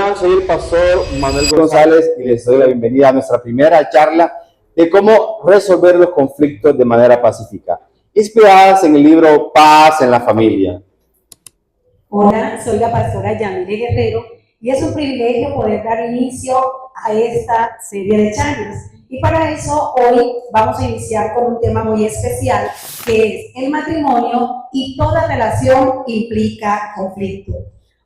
Hola, soy el pastor Manuel González y les doy la bienvenida a nuestra primera charla de cómo resolver los conflictos de manera pacífica, inspiradas en el libro Paz en la Familia. Hola, soy la pastora Yamile Guerrero y es un privilegio poder dar inicio a esta serie de charlas. Y para eso hoy vamos a iniciar con un tema muy especial que es el matrimonio y toda relación implica conflicto.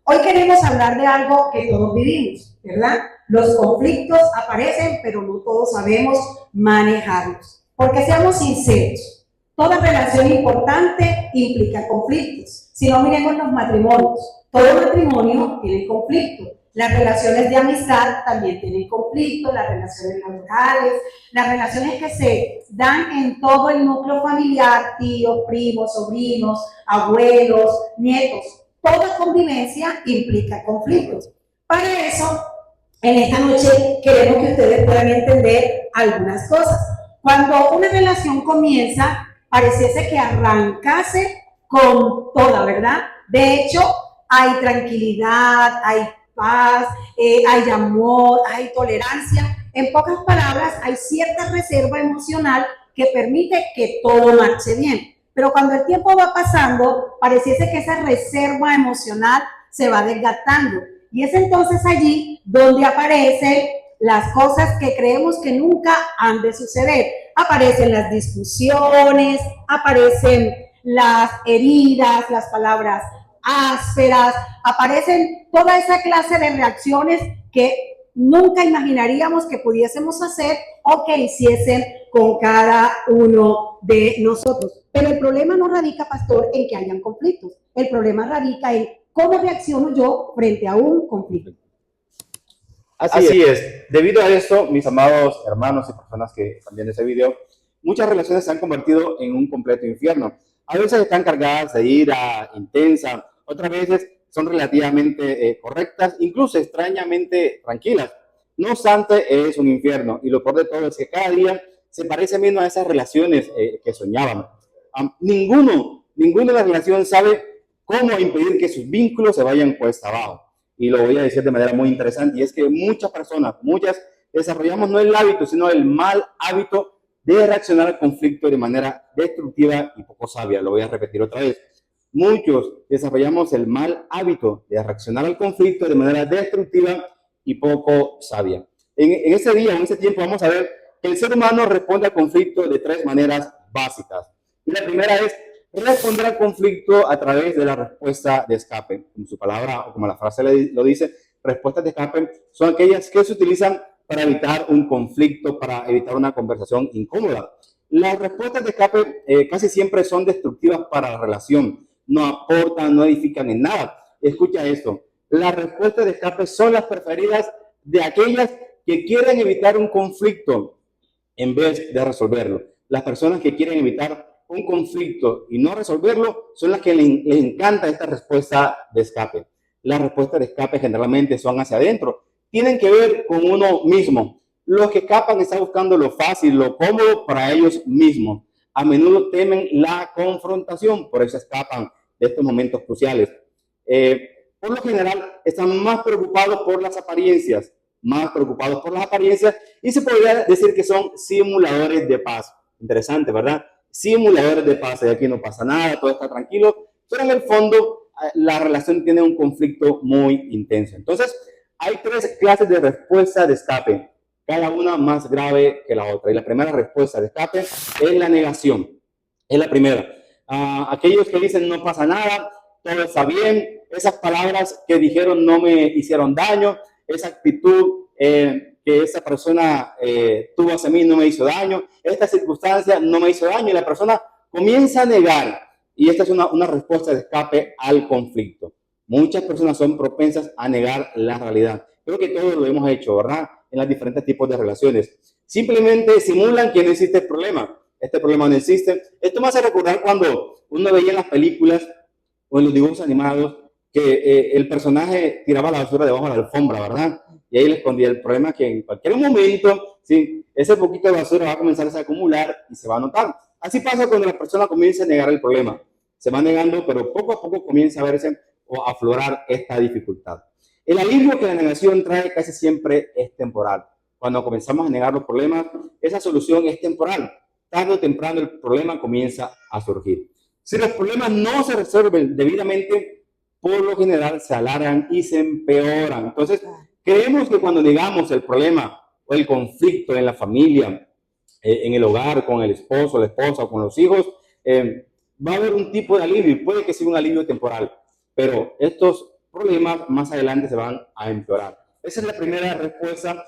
Hoy queremos hablar de algo que todos vivimos, ¿verdad? Los conflictos aparecen, pero no todos sabemos manejarlos. Porque seamos sinceros, toda relación importante implica conflictos. Si no, miremos los matrimonios. Todo matrimonio tiene conflicto. Las relaciones de amistad también tienen conflicto, las relaciones laborales, las relaciones que se dan en todo el núcleo familiar, tíos, primos, sobrinos, abuelos, nietos. Toda convivencia implica conflictos. Para eso, en esta noche queremos que ustedes puedan entender algunas cosas. Cuando una relación comienza, pareciese que arrancase con toda, ¿verdad? De hecho, hay tranquilidad, hay paz, hay amor, hay tolerancia. En pocas palabras, hay cierta reserva emocional que permite que todo marche bien. Pero cuando el tiempo va pasando, pareciese que esa reserva emocional se va desgastando. Y es entonces allí donde aparecen las cosas que creemos que nunca han de suceder. Aparecen las discusiones, aparecen las heridas, las palabras ásperas, aparecen toda esa clase de reacciones que nunca imaginaríamos que pudiésemos hacer o que hiciesen con cada uno de nosotros. Pero el problema no radica, pastor, en que hayan conflictos. El problema radica en cómo reacciono yo frente a un conflicto. Así es. Debido a eso, mis amados hermanos y personas que están viendo este video, muchas relaciones se han convertido en un completo infierno. A veces están cargadas de ira intensa, otras veces son relativamente correctas, incluso extrañamente tranquilas. No obstante, es un infierno y lo peor de todo es que cada día se parece menos a esas relaciones que soñaban. Ninguno de las relaciones sabe cómo impedir que sus vínculos se vayan cuesta abajo. Y lo voy a decir de manera muy interesante, y es que muchas desarrollamos no el hábito, sino el mal hábito de reaccionar al conflicto de manera destructiva y poco sabia. Lo voy a repetir otra vez. Muchos desarrollamos el mal hábito de reaccionar al conflicto de manera destructiva y poco sabia. En ese tiempo, vamos a ver que el ser humano responde al conflicto de tres maneras básicas. Y la primera es responder al conflicto a través de la respuesta de escape. Como su palabra o como la frase lo dice, respuestas de escape son aquellas que se utilizan para evitar un conflicto, para evitar una conversación incómoda. Las respuestas de escape casi siempre son destructivas para la relación, no aportan, no edifican en nada. Escucha esto, las respuestas de escape son las preferidas de aquellas que quieren evitar un conflicto en vez de resolverlo. Las personas que quieren evitar un conflicto y no resolverlo son las que les encanta esta respuesta de escape. Las respuestas de escape generalmente son hacia adentro, tienen que ver con uno mismo. Los que escapan están buscando lo fácil, lo cómodo para ellos mismos. A menudo temen la confrontación, por eso escapan de estos momentos cruciales. Por lo general, están más preocupados por las apariencias, y se podría decir que son simuladores de paz. Interesante, ¿verdad? Simuladores de paz, y aquí no pasa nada, todo está tranquilo, pero en el fondo la relación tiene un conflicto muy intenso. Entonces, hay tres clases de respuesta de escape, cada una más grave que la otra. Y la primera respuesta de escape es la negación. Es la primera. Aquellos que dicen no pasa nada, todo está bien, esas palabras que dijeron no me hicieron daño, esa actitud que esa persona tuvo hacia mí no me hizo daño, esta circunstancia no me hizo daño, y la persona comienza a negar. Y esta es una respuesta de escape al conflicto. Muchas personas son propensas a negar la realidad. Creo que todos lo hemos hecho, ¿verdad? En los diferentes tipos de relaciones. Simplemente simulan que no existe el problema. Este problema no existe. Esto me hace recordar cuando uno veía en las películas o en los dibujos animados que el personaje tiraba la basura debajo de la alfombra, ¿verdad? Y ahí le escondía. El problema es que en cualquier momento, sí, ese poquito de basura va a comenzar a acumular y se va a notar. Así pasa cuando la persona comienza a negar el problema. Se va negando, pero poco a poco comienza a verse o a aflorar esta dificultad. El alivio que la negación trae casi siempre es temporal. Cuando comenzamos a negar los problemas, esa solución es temporal. Tarde o temprano el problema comienza a surgir. Si los problemas no se resuelven debidamente, por lo general se alargan y se empeoran. Entonces, creemos que cuando negamos el problema o el conflicto en la familia, en el hogar, con el esposo, la esposa o con los hijos, va a haber un tipo de alivio y puede que sea un alivio temporal, pero estos problemas más adelante se van a empeorar. Esa es la primera respuesta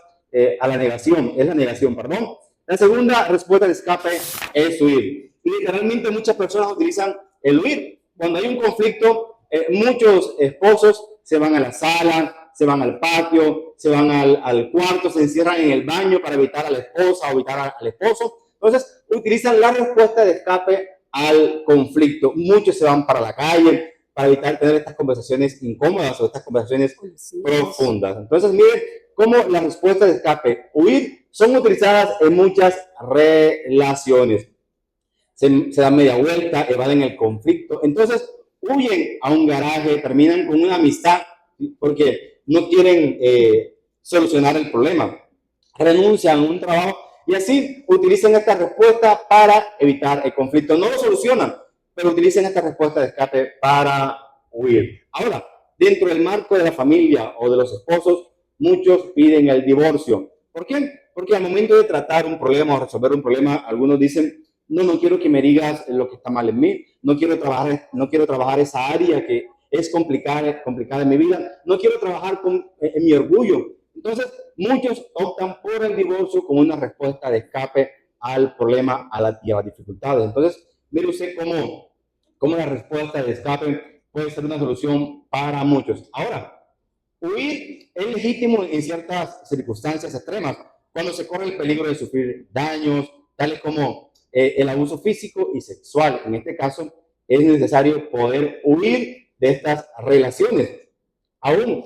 a la negación, es la negación, perdón. La segunda respuesta de escape es huir. Y literalmente muchas personas utilizan el huir. Cuando hay un conflicto, muchos esposos se van a la sala, se van al patio, se van al cuarto, se encierran en el baño para evitar a la esposa o evitar al esposo. Entonces, utilizan la respuesta de escape al conflicto. Muchos se van para la calle para evitar tener estas conversaciones incómodas o estas conversaciones profundas. Entonces, miren cómo las respuestas de escape, huir, son utilizadas en muchas relaciones. Se dan media vuelta, evaden el conflicto. Entonces, huyen a un garaje, terminan con una amistad porque no quieren solucionar el problema. Renuncian a un trabajo y así utilizan esta respuesta para evitar el conflicto. No lo solucionan, pero utilizan esta respuesta de escape para huir. Ahora, dentro del marco de la familia o de los esposos, muchos piden el divorcio. ¿Por qué? Porque al momento de tratar un problema o resolver un problema, algunos dicen, no quiero que me digas lo que está mal en mí, no quiero trabajar esa área que es complicada en mi vida, no quiero trabajar en mi orgullo. Entonces, muchos optan por el divorcio como una respuesta de escape al problema y a las dificultades. Entonces, mire usted cómo la respuesta de escape puede ser una solución para muchos. Ahora, huir es legítimo en ciertas circunstancias extremas, cuando se corre el peligro de sufrir daños, tales como el abuso físico y sexual. En este caso, es necesario poder huir de estas relaciones. Aún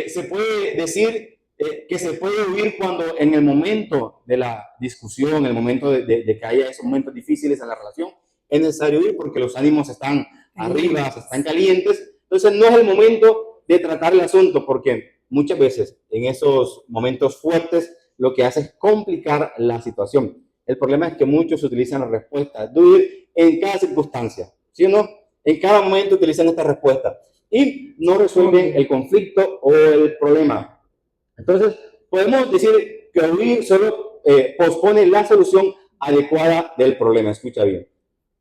se puede decir que se puede huir cuando en el momento de la discusión, en el momento de que haya esos momentos difíciles en la relación, es necesario huir porque los ánimos están arriba, están calientes. Entonces no es el momento de tratar el asunto porque muchas veces en esos momentos fuertes lo que hace es complicar la situación. El problema es que muchos utilizan la respuesta de huir en cada circunstancia, ¿sí o no? En cada momento utilizan esta respuesta y no resuelven el conflicto o el problema. Entonces, podemos decir que huir solo pospone la solución adecuada del problema. Escucha bien.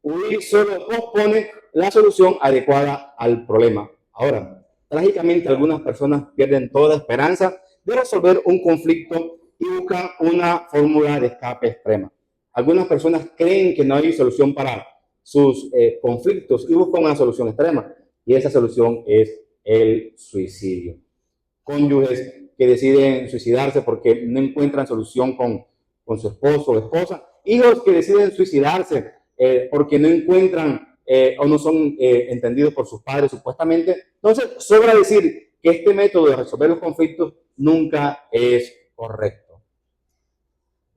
Huir solo pospone la solución adecuada al problema. Ahora, trágicamente algunas personas pierden toda esperanza de resolver un conflicto y buscan una fórmula de escape extrema. Algunas personas creen que no hay solución para sus conflictos y buscan una solución extrema. Y esa solución es el suicidio. Cónyuges que deciden suicidarse porque no encuentran solución con su esposo o esposa. Hijos que deciden suicidarse porque no encuentran o no son entendidos por sus padres supuestamente. Entonces, sobra decir que este método de resolver los conflictos nunca es correcto.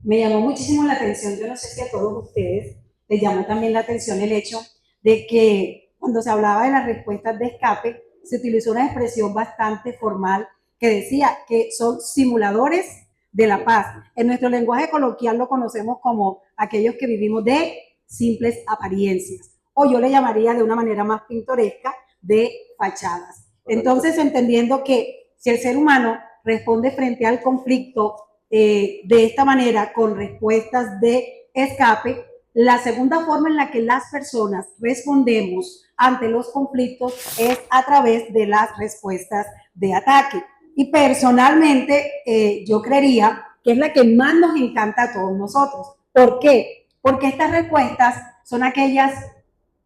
Me llamó muchísimo la atención, yo no sé si a todos ustedes les llamó también la atención el hecho de que cuando se hablaba de las respuestas de escape, se utilizó una expresión bastante formal que decía que son simuladores de la paz. En nuestro lenguaje coloquial lo conocemos como aquellos que vivimos de simples apariencias, o yo le llamaría de una manera más pintoresca de fachadas. Entonces, entendiendo que si el ser humano responde frente al conflicto de esta manera con respuestas de escape, la segunda forma en la que las personas respondemos ante los conflictos es a través de las respuestas de ataque. Y personalmente yo creería que es la que más nos encanta a todos nosotros. ¿Por qué? Porque estas respuestas son aquellas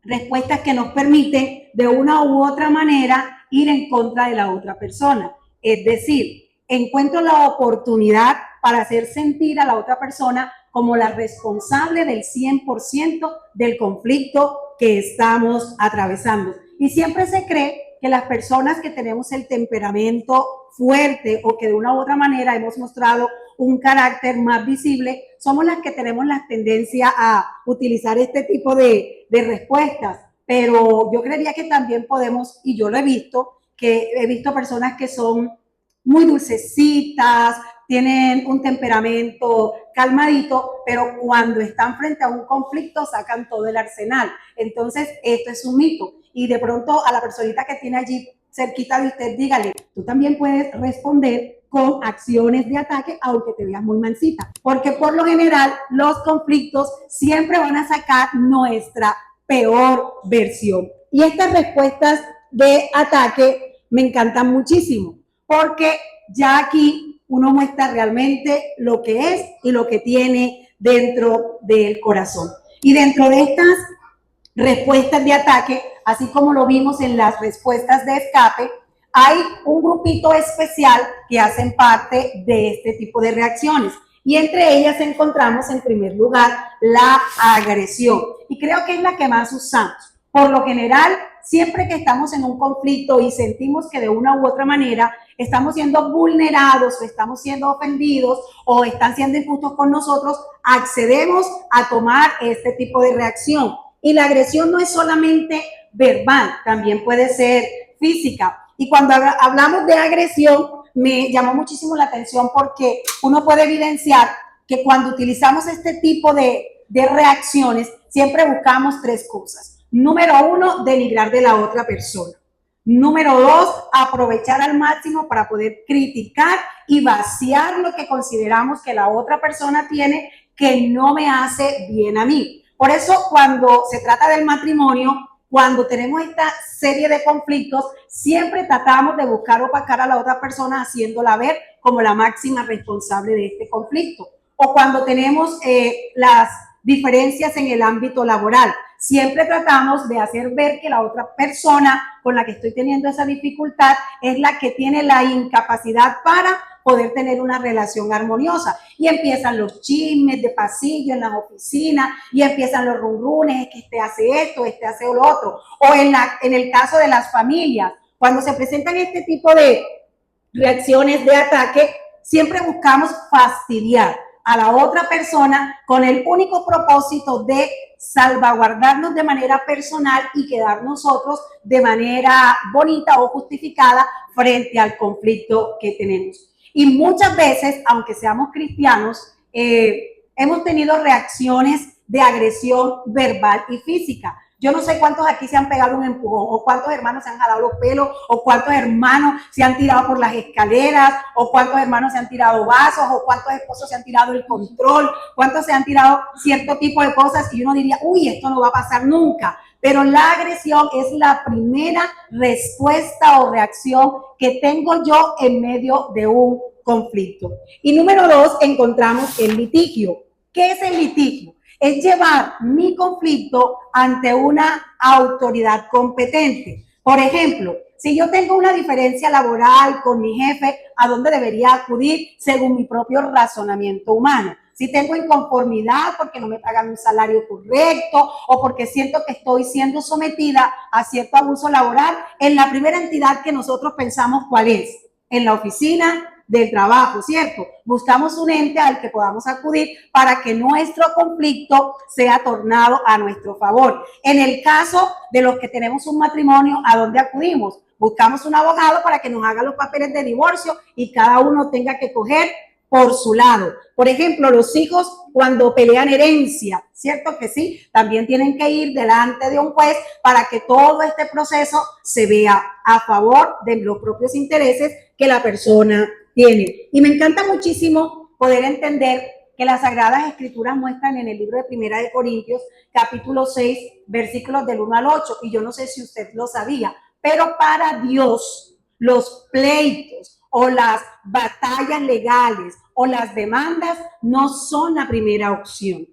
respuestas que nos permiten de una u otra manera ir en contra de la otra persona. Es decir, encuentro la oportunidad para hacer sentir a la otra persona como la responsable del 100% del conflicto que estamos atravesando. Y siempre se cree que las personas que tenemos el temperamento fuerte o que de una u otra manera hemos mostrado un carácter más visible, somos las que tenemos la tendencia a utilizar este tipo de respuestas. Pero yo creería que también podemos, y yo lo he visto, que he visto personas que son muy dulcecitas, tienen un temperamento calmadito, pero cuando están frente a un conflicto sacan todo el arsenal. Entonces, esto es un mito. Y de pronto a la personita que tiene allí cerquita de usted, dígale, tú también puedes responder con acciones de ataque, aunque te veas muy mansita. Porque por lo general, los conflictos siempre van a sacar nuestra peor versión. Y estas respuestas de ataque me encantan muchísimo, porque ya aquí uno muestra realmente lo que es y lo que tiene dentro del corazón. Y dentro de estas respuestas de ataque, así como lo vimos en las respuestas de escape, hay un grupito especial que hacen parte de este tipo de reacciones. Y entre ellas encontramos en primer lugar la agresión. Y creo que es la que más usamos. Por lo general, siempre que estamos en un conflicto y sentimos que de una u otra manera estamos siendo vulnerados o estamos siendo ofendidos o están siendo injustos con nosotros, accedemos a tomar este tipo de reacción. Y la agresión no es solamente verbal, también puede ser física. Y cuando hablamos de agresión, me llamó muchísimo la atención porque uno puede evidenciar que cuando utilizamos este tipo de reacciones, siempre buscamos tres cosas. Número uno, denigrar de la otra persona. Número dos, aprovechar al máximo para poder criticar y vaciar lo que consideramos que la otra persona tiene que no me hace bien a mí. Por eso, cuando se trata del matrimonio, cuando tenemos esta serie de conflictos, siempre tratamos de buscar opacar a la otra persona haciéndola ver como la máxima responsable de este conflicto. O cuando tenemos las diferencias en el ámbito laboral, siempre tratamos de hacer ver que la otra persona con la que estoy teniendo esa dificultad es la que tiene la incapacidad para poder tener una relación armoniosa. Y empiezan los chismes de pasillo en las oficinas, y empiezan los runrunes, que este hace esto, este hace lo otro. O en el caso de las familias, cuando se presentan este tipo de reacciones de ataque, siempre buscamos fastidiar a la otra persona con el único propósito de salvaguardarnos de manera personal y quedar nosotros de manera bonita o justificada frente al conflicto que tenemos. Y muchas veces, aunque seamos cristianos, hemos tenido reacciones de agresión verbal y física. Yo no sé cuántos aquí se han pegado un empujón, o cuántos hermanos se han jalado los pelos, o cuántos hermanos se han tirado por las escaleras, o cuántos hermanos se han tirado vasos, o cuántos esposos se han tirado el control, cuántos se han tirado cierto tipo de cosas, y uno diría, uy, esto no va a pasar nunca. Pero la agresión es la primera respuesta o reacción que tengo yo en medio de un conflicto. Y número dos, encontramos el litigio. ¿Qué es el litigio? Es llevar mi conflicto ante una autoridad competente. Por ejemplo, si yo tengo una diferencia laboral con mi jefe, ¿a dónde debería acudir según mi propio razonamiento humano? Si tengo inconformidad porque no me pagan un salario correcto o porque siento que estoy siendo sometida a cierto abuso laboral, en la primera entidad que nosotros pensamos, ¿cuál es? En la oficina del trabajo, ¿cierto? Buscamos un ente al que podamos acudir para que nuestro conflicto sea tornado a nuestro favor. En el caso de los que tenemos un matrimonio, ¿a dónde acudimos? Buscamos un abogado para que nos haga los papeles de divorcio y cada uno tenga que coger por su lado. Por ejemplo, los hijos cuando pelean herencia, ¿cierto que sí? También tienen que ir delante de un juez para que todo este proceso se vea a favor de los propios intereses que la persona tiene. Y me encanta muchísimo poder entender que las Sagradas Escrituras muestran en el libro de Primera de Corintios, capítulo 6, versículos del 1 al 8, y yo no sé si usted lo sabía, pero para Dios los pleitos o las batallas legales o las demandas no son la primera opción.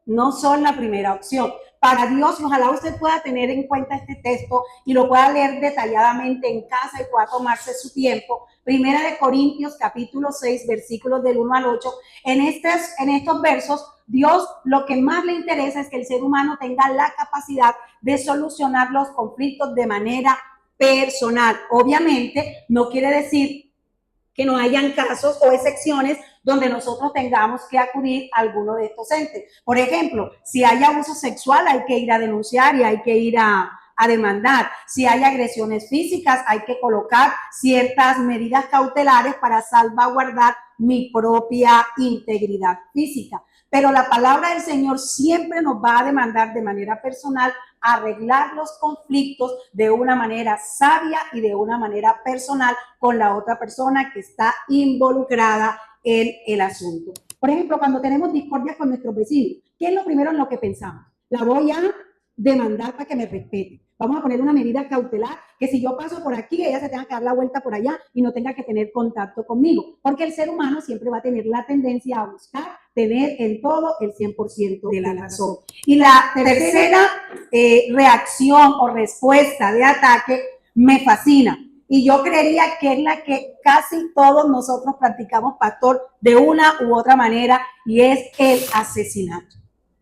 No son la primera opción. Para Dios, ojalá usted pueda tener en cuenta este texto y lo pueda leer detalladamente en casa y pueda tomarse su tiempo. Primera de Corintios, capítulo 6, versículos del 1 al 8. En estos versos, Dios lo que más le interesa es que el ser humano tenga la capacidad de solucionar los conflictos de manera personal. Obviamente, no quiere decir que no hayan casos o excepciones donde nosotros tengamos que acudir a alguno de estos entes. Por ejemplo, si hay abuso sexual, hay que ir a denunciar y hay que ir a a demandar. Si hay agresiones físicas, hay que colocar ciertas medidas cautelares para salvaguardar mi propia integridad física. Pero la palabra del Señor siempre nos va a demandar de manera personal arreglar los conflictos de una manera sabia y de una manera personal con la otra persona que está involucrada en el asunto. Por ejemplo, cuando tenemos discordia con nuestros vecinos, ¿qué es lo primero en lo que pensamos? La voy a demandar para que me respete. Vamos a poner una medida cautelar que si yo paso por aquí, ella se tenga que dar la vuelta por allá y no tenga que tener contacto conmigo, porque el ser humano siempre va a tener la tendencia a buscar tener en todo el 100% de la razón. Y la tercera reacción o respuesta de ataque me fascina. Y yo creería que es la que casi todos nosotros practicamos, pastor, de una u otra manera, y es el asesinato.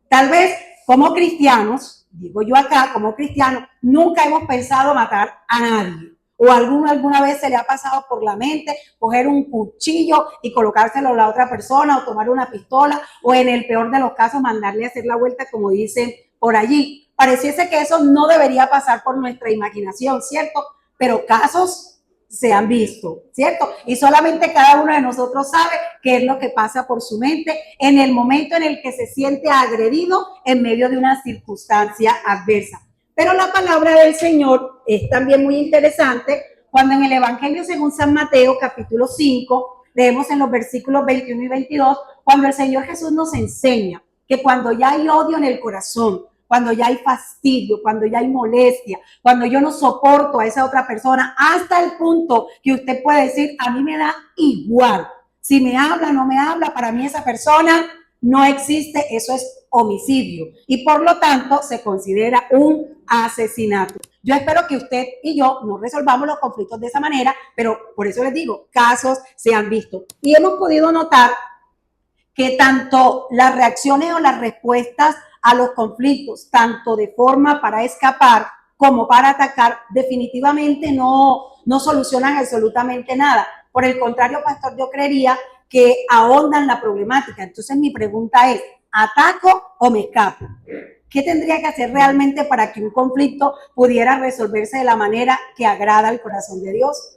Tal vez como cristianos, digo yo acá, como cristianos, nunca hemos pensado matar a nadie. O alguna vez se le ha pasado por la mente coger un cuchillo y colocárselo a la otra persona, o tomar una pistola, o en el peor de los casos mandarle a hacer la vuelta, como dicen por allí. Pareciese que eso no debería pasar por nuestra imaginación, ¿cierto? Pero casos se han visto, ¿cierto? Y solamente cada uno de nosotros sabe qué es lo que pasa por su mente en el momento en el que se siente agredido en medio de una circunstancia adversa. Pero la palabra del Señor es también muy interesante cuando en el Evangelio según San Mateo, capítulo 5, leemos en los versículos 21 y 22, cuando el Señor Jesús nos enseña que cuando ya hay odio en el corazón, cuando ya hay fastidio, cuando ya hay molestia, cuando yo no soporto a esa otra persona, hasta el punto que usted puede decir, a mí me da igual, si me habla, no me habla, para mí esa persona no existe, eso es homicidio y por lo tanto se considera un asesinato. Yo espero que usted y yo no resolvamos los conflictos de esa manera, pero por eso les digo, casos se han visto y hemos podido notar que tanto las reacciones o las respuestas a los conflictos, tanto de forma para escapar como para atacar, definitivamente no solucionan absolutamente nada. Por el contrario, pastor, yo creería que ahondan la problemática. Entonces mi pregunta es, ¿ataco o me escapo? ¿Qué tendría que hacer realmente para que un conflicto pudiera resolverse de la manera que agrada al corazón de Dios?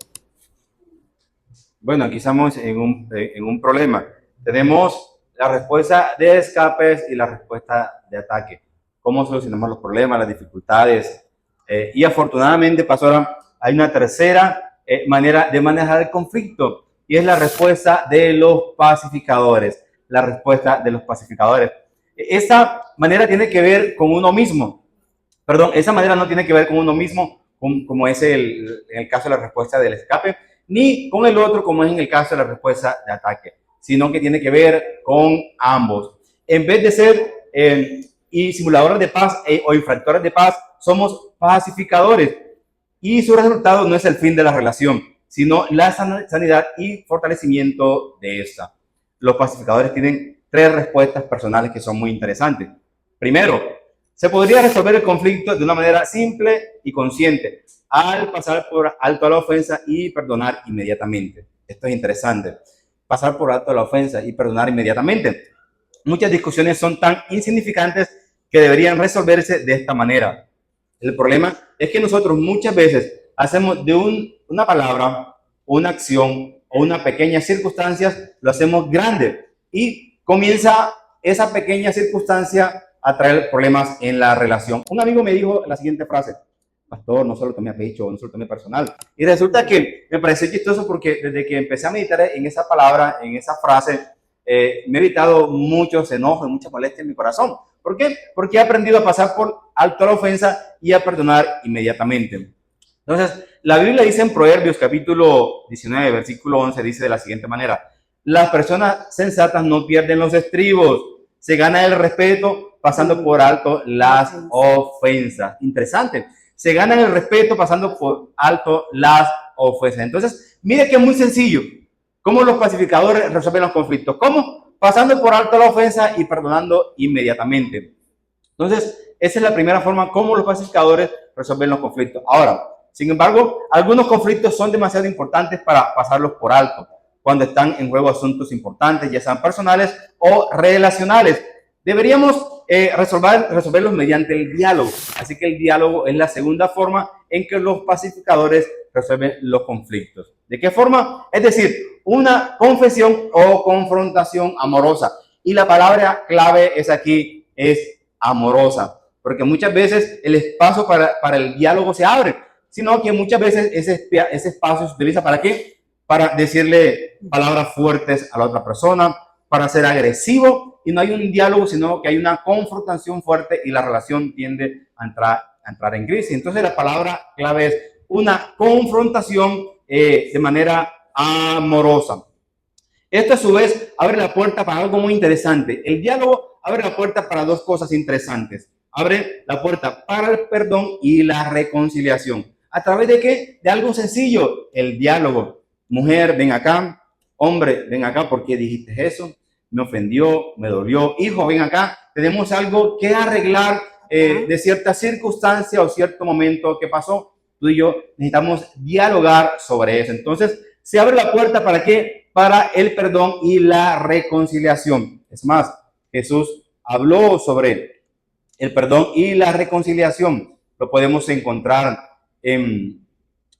Bueno, aquí estamos en un problema. Tenemos la respuesta de escapes y la respuesta de ataque. ¿Cómo solucionamos los problemas, las dificultades? Y afortunadamente, pastora, hay una tercera manera de manejar el conflicto y es la respuesta de los pacificadores. La respuesta de los pacificadores. Esta manera tiene que ver con uno mismo. Perdón, esa manera no tiene que ver con uno mismo, como es en el caso de la respuesta del escape, ni con el otro, como es en el caso de la respuesta de ataque, sino que tiene que ver con ambos. En vez de ser y simuladores de paz o infractores de paz, somos pacificadores. Y su resultado no es el fin de la relación, sino la sanidad y fortalecimiento de esta. Los pacificadores tienen 3 respuestas personales que son muy interesantes. Primero, se podría resolver el conflicto de una manera simple y consciente, al pasar por alto a la ofensa y perdonar inmediatamente. Esto es interesante. Pasar por alto a la ofensa y perdonar inmediatamente. Muchas discusiones son tan insignificantes que deberían resolverse de esta manera. El problema es que nosotros muchas veces hacemos de una palabra, una acción o una pequeña circunstancia, lo hacemos grande y comienza esa pequeña circunstancia a traer problemas en la relación. Un amigo me dijo la siguiente frase: pastor, no solo tomé a pecho, no solo tomé personal. Y resulta que me pareció chistoso porque desde que empecé a meditar en esa palabra, en esa frase, me he evitado muchos enojos y mucha molestia en mi corazón. ¿Por qué? Porque he aprendido a pasar por alto la ofensa y a perdonar inmediatamente. Entonces, la Biblia dice en Proverbios capítulo 19, versículo 11, dice de la siguiente manera: las personas sensatas no pierden los estribos, se gana el respeto pasando por alto las ofensas. Interesante. Se ganan el respeto pasando por alto las ofensas. Entonces, mire que es muy sencillo. ¿Cómo los pacificadores resuelven los conflictos? ¿Cómo? Pasando por alto la ofensa y perdonando inmediatamente. Entonces, esa es la primera forma como los pacificadores resuelven los conflictos. Ahora, sin embargo, algunos conflictos son demasiado importantes para pasarlos por alto, cuando están en juego asuntos importantes, ya sean personales o relacionales. Deberíamos resolverlos mediante el diálogo. Así que el diálogo es la segunda forma en que los pacificadores resuelven los conflictos. ¿De qué forma? Es decir, una confesión o confrontación amorosa. Y la palabra clave es aquí, es amorosa. Porque muchas veces el espacio para el diálogo se abre, sino que muchas veces ese espacio se utiliza ¿para qué? Para decirle palabras fuertes a la otra persona, para ser agresivo, y no hay un diálogo, sino que hay una confrontación fuerte y la relación tiende a entrar en crisis. Entonces la palabra clave es una confrontación de manera amorosa. Esto a su vez abre la puerta para algo muy interesante. El diálogo abre la puerta para dos cosas interesantes. Abre la puerta para el perdón y la reconciliación. ¿A través de qué? De algo sencillo, el diálogo. Mujer, ven acá. Hombre, ven acá, ¿por qué dijiste eso? Me ofendió, me dolió. Hijo, ven acá, tenemos algo que arreglar de cierta circunstancia o cierto momento que pasó. Tú y yo necesitamos dialogar sobre eso. Entonces, se abre la puerta ¿para qué? Para el perdón y la reconciliación. Es más, Jesús habló sobre el perdón y la reconciliación. Lo podemos encontrar en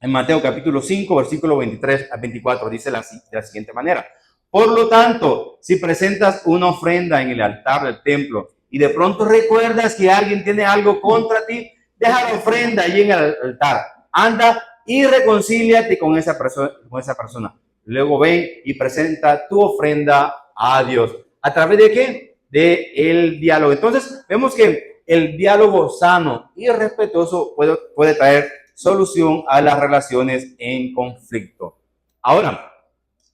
Mateo capítulo 5, versículo 23 a 24. Dice de la siguiente manera. Por lo tanto, si presentas una ofrenda en el altar del templo y de pronto recuerdas que alguien tiene algo contra ti, deja la ofrenda allí en el altar. Anda y reconcíliate con esa persona. Luego ven y presenta tu ofrenda a Dios. ¿A través de qué? De el diálogo. Entonces, vemos que el diálogo sano y respetuoso puede traer solución a las relaciones en conflicto. Ahora,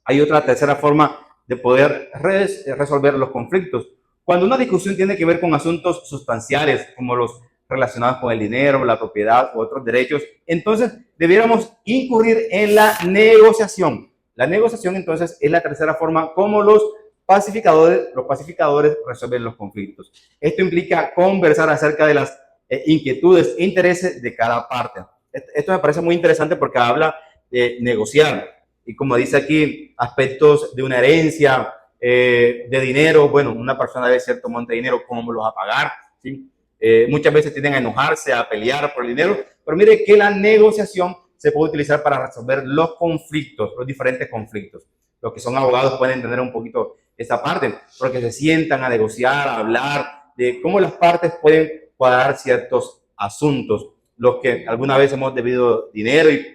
hay otra tercera forma de poder resolver los conflictos. Cuando una discusión tiene que ver con asuntos sustanciales, como los relacionados con el dinero, la propiedad u otros derechos, entonces debiéramos incurrir en la negociación. La negociación, entonces, es la tercera forma como los pacificadores resuelven los conflictos. Esto implica conversar acerca de las inquietudes e intereses de cada parte. Esto me parece muy interesante porque habla de negociar. Y como dice aquí, aspectos de una herencia, de dinero. Bueno, una persona debe cierto monte de dinero, ¿cómo me los va a pagar? ¿Sí? Muchas veces tienden a enojarse, a pelear por el dinero. Pero mire que la negociación se puede utilizar para resolver los conflictos, los diferentes conflictos. Los que son abogados pueden entender un poquito esta parte, porque se sientan a negociar, a hablar de cómo las partes pueden cuadrar ciertos asuntos. Los que alguna vez hemos debido dinero y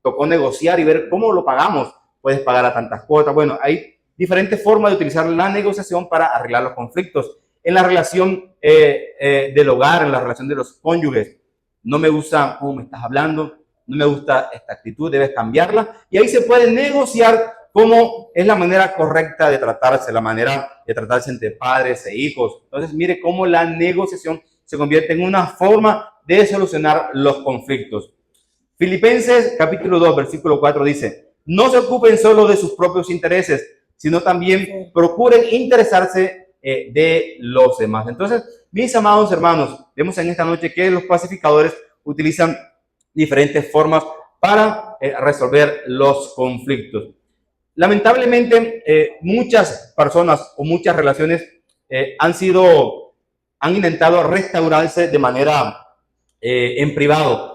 tocó negociar y ver cómo lo pagamos. Puedes pagar a tantas cuotas. Bueno, hay diferentes formas de utilizar la negociación para arreglar los conflictos. En la relación del hogar, en la relación de los cónyuges, no me gusta cómo me estás hablando, no me gusta esta actitud, debes cambiarla. Y ahí se puede negociar cómo es la manera correcta de tratarse, la manera de tratarse entre padres e hijos. Entonces, mire cómo la negociación se convierte en una forma de solucionar los conflictos. Filipenses capítulo 2, versículo 4 dice, no se ocupen solo de sus propios intereses, sino también procuren interesarse de los demás. Entonces, mis amados hermanos, vemos en esta noche que los pacificadores utilizan diferentes formas para resolver los conflictos. Lamentablemente, muchas personas o muchas relaciones han intentado restaurarse de manera en privado.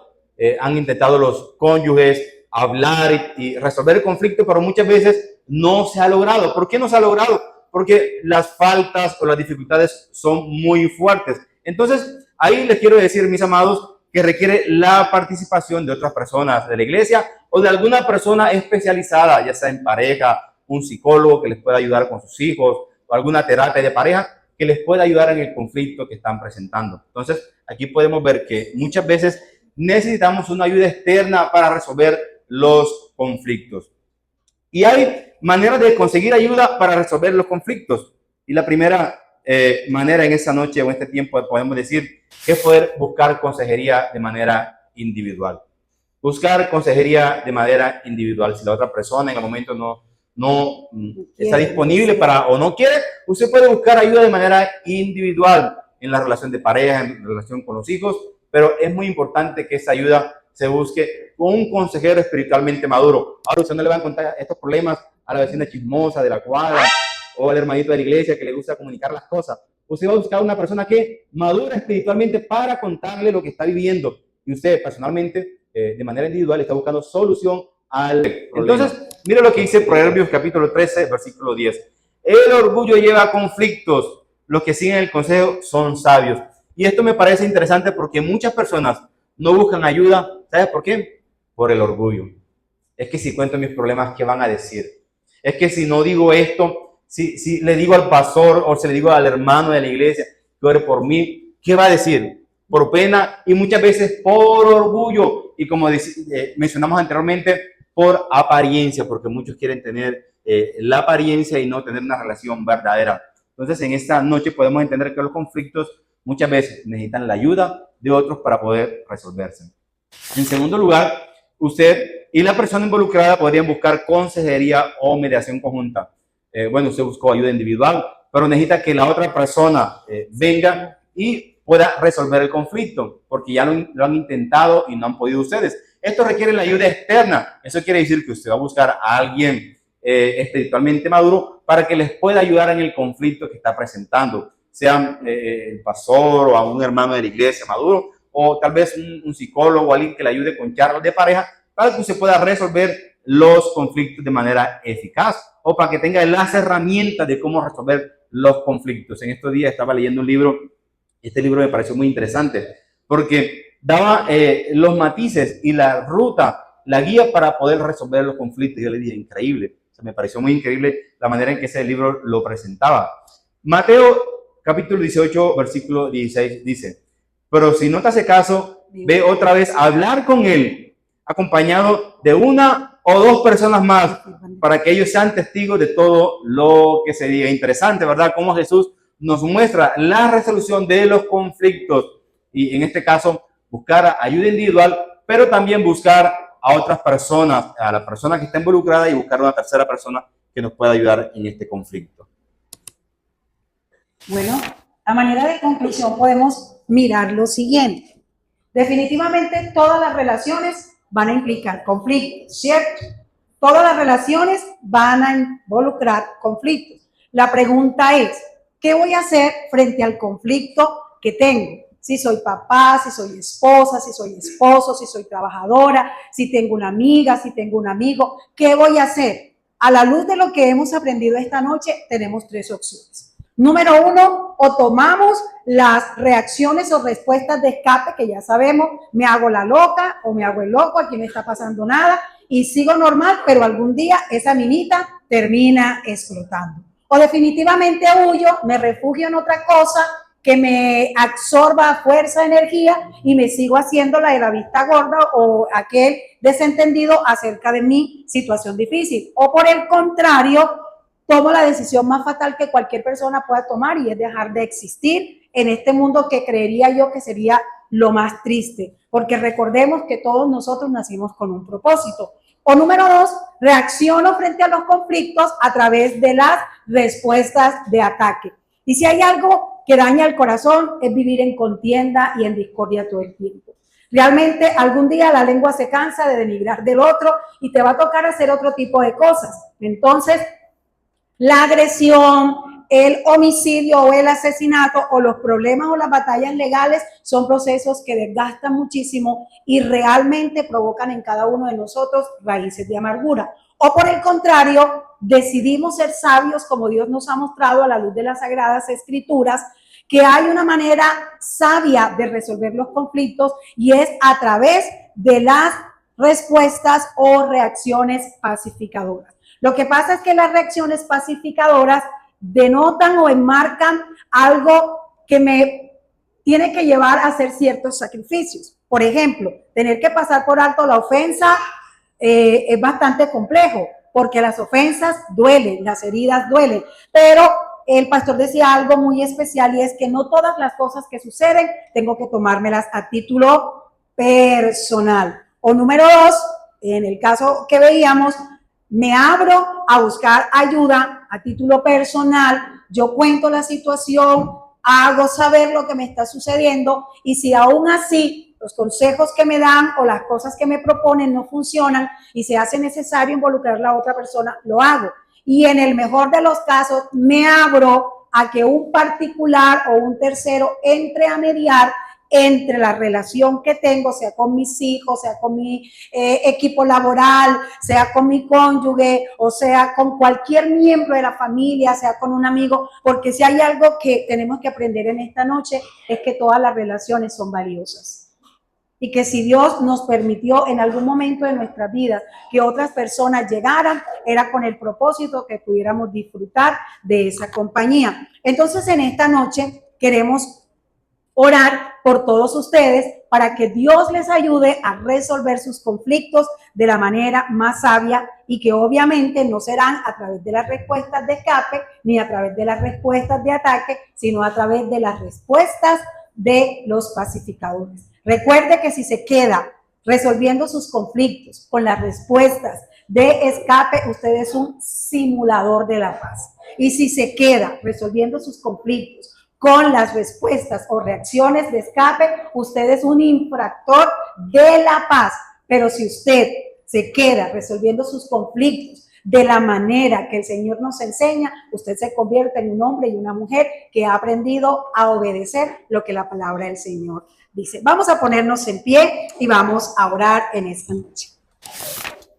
Han intentado los cónyuges hablar y resolver el conflicto, pero muchas veces no se ha logrado. ¿Por qué no se ha logrado? Porque las faltas o las dificultades son muy fuertes. Entonces, ahí les quiero decir, mis amados, que requiere la participación de otras personas de la iglesia o de alguna persona especializada, ya sea en pareja, un psicólogo que les pueda ayudar con sus hijos o alguna terapia de pareja que les pueda ayudar en el conflicto que están presentando. Entonces, aquí podemos ver que muchas veces necesitamos una ayuda externa para resolver los conflictos. Y hay maneras de conseguir ayuda para resolver los conflictos. Y la primera manera en esta noche o en este tiempo podemos decir que es poder buscar consejería de manera individual. Buscar consejería de manera individual. Si la otra persona en el momento no está disponible para o no quiere, usted puede buscar ayuda de manera individual en la relación de pareja, en la relación con los hijos, pero es muy importante que esa ayuda se busque con un consejero espiritualmente maduro. Ahora usted no le va a contar estos problemas a la vecina chismosa de la cuadra o al hermanito de la iglesia que le gusta comunicar las cosas. Usted va a buscar una persona que madura espiritualmente para contarle lo que está viviendo. Y usted personalmente, de manera individual, está buscando solución al problema. Entonces, mire lo que dice Proverbios capítulo 13, versículo 10. El orgullo lleva conflictos. Los que siguen el consejo son sabios. Y esto me parece interesante porque muchas personas no buscan ayuda. ¿Sabes por qué? Por el orgullo. Es que si cuento mis problemas, ¿qué van a decir? Es que si no digo esto, si le digo al pastor o se le digo al hermano de la iglesia que ore por mí, ¿qué va a decir? Por pena y muchas veces por orgullo. Y como mencionamos anteriormente, por apariencia, porque muchos quieren tener la apariencia y no tener una relación verdadera. Entonces, en esta noche podemos entender que los conflictos muchas veces necesitan la ayuda de otros para poder resolverse. En segundo lugar, usted y la persona involucrada podrían buscar consejería o mediación conjunta. Bueno, usted buscó ayuda individual, pero necesita que la otra persona venga y pueda resolver el conflicto, porque ya lo han intentado y no han podido ustedes. Esto requiere la ayuda externa. Eso quiere decir que usted va a buscar a alguien espiritualmente maduro para que les pueda ayudar en el conflicto que está presentando, sea el pastor o a un hermano de la iglesia maduro, o tal vez un psicólogo o alguien que le ayude con charlas de pareja para que usted pueda resolver los conflictos de manera eficaz o para que tenga las herramientas de cómo resolver los conflictos. En estos días estaba leyendo un libro, este libro me pareció muy interesante porque daba los matices y la ruta, la guía para poder resolver los conflictos. Yo le dije, increíble, o sea, me pareció muy increíble la manera en que ese libro lo presentaba. Mateo capítulo 18, versículo 16 dice, pero si no te hace caso, ve otra vez a hablar con él, acompañado de una o dos personas más, para que ellos sean testigos de todo lo que se diga. Interesante, ¿verdad? Cómo Jesús nos muestra la resolución de los conflictos y en este caso buscar ayuda individual, pero también buscar a otras personas, a la persona que está involucrada y buscar una tercera persona que nos pueda ayudar en este conflicto. Bueno, a manera de conclusión podemos mirar lo siguiente. Definitivamente todas las relaciones van a implicar conflictos, ¿cierto? Todas las relaciones van a involucrar conflictos. La pregunta es, ¿qué voy a hacer frente al conflicto que tengo? Si soy papá, si soy esposa, si soy esposo, si soy trabajadora, si tengo una amiga, si tengo un amigo, ¿qué voy a hacer? A la luz de lo que hemos aprendido esta noche, tenemos tres opciones. Número uno, o tomamos las reacciones o respuestas de escape que ya sabemos, me hago la loca o me hago el loco, aquí no está pasando nada y sigo normal, pero algún día esa minita termina explotando. O definitivamente huyo, me refugio en otra cosa que me absorba fuerza, energía y me sigo haciendo la de la vista gorda o aquel desentendido acerca de mi situación difícil. O por el contrario, tomo la decisión más fatal que cualquier persona pueda tomar y es dejar de existir en este mundo que creería yo que sería lo más triste, porque recordemos que todos nosotros nacimos con un propósito. O número dos, reacciono frente a los conflictos a través de las respuestas de ataque. Y si hay algo que daña el corazón es vivir en contienda y en discordia todo el tiempo. Realmente algún día la lengua se cansa de denigrar del otro y te va a tocar hacer otro tipo de cosas. Entonces, la agresión, el homicidio o el asesinato o los problemas o las batallas legales son procesos que desgastan muchísimo y realmente provocan en cada uno de nosotros raíces de amargura. O por el contrario, decidimos ser sabios como Dios nos ha mostrado a la luz de las Sagradas Escrituras, que hay una manera sabia de resolver los conflictos y es a través de las respuestas o reacciones pacificadoras. Lo que pasa es que las reacciones pacificadoras denotan o enmarcan algo que me tiene que llevar a hacer ciertos sacrificios. Por ejemplo, tener que pasar por alto la ofensa es bastante complejo, porque las ofensas duelen, las heridas duelen, pero el pastor decía algo muy especial y es que no todas las cosas que suceden tengo que tomármelas a título personal. O número dos, en el caso que veíamos, me abro a buscar ayuda a título personal, yo cuento la situación, hago saber lo que me está sucediendo y si aún así los consejos que me dan o las cosas que me proponen no funcionan y se hace necesario involucrar a la otra persona, lo hago. Y en el mejor de los casos me abro a que un particular o un tercero entre a mediar entre la relación que tengo, sea con mis hijos, sea con mi equipo laboral, sea con mi cónyuge, o sea con cualquier miembro de la familia, sea con un amigo, porque si hay algo que tenemos que aprender en esta noche es que todas las relaciones son valiosas. Y que si Dios nos permitió en algún momento de nuestras vidas que otras personas llegaran, era con el propósito que pudiéramos disfrutar de esa compañía. Entonces, en esta noche queremos orar por todos ustedes para que Dios les ayude a resolver sus conflictos de la manera más sabia y que obviamente no serán a través de las respuestas de escape ni a través de las respuestas de ataque, sino a través de las respuestas de los pacificadores. Recuerde que si se queda resolviendo sus conflictos con las respuestas de escape, usted es un simulador de la paz. Y si se queda resolviendo sus conflictos con las respuestas o reacciones de escape, usted es un infractor de la paz. Pero si usted se queda resolviendo sus conflictos de la manera que el Señor nos enseña, usted se convierte en un hombre y una mujer que ha aprendido a obedecer lo que la palabra del Señor dice. Vamos a ponernos en pie y vamos a orar en esta noche.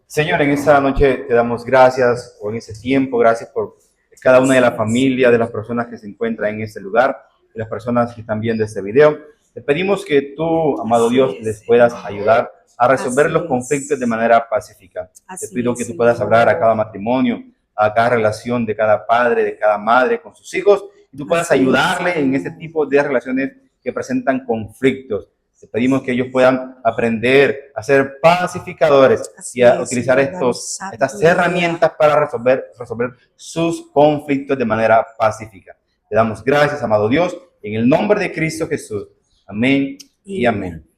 Señor, en esta noche te damos gracias por ese tiempo, gracias por cada una de las familias, de las personas que se encuentran en este lugar, de las personas que están viendo este video. Te pedimos que tú, amado Dios, les puedas ayudar a resolver los conflictos de manera pacífica. Te pido que tú puedas hablar a cada matrimonio, a cada relación de cada padre, de cada madre con sus hijos, y tú puedas ayudarle en este tipo de relaciones que presentan conflictos. Te pedimos que ellos puedan aprender a ser pacificadores y a utilizar estas herramientas para resolver sus conflictos de manera pacífica. Te damos gracias, amado Dios, en el nombre de Cristo Jesús. Amén y amén.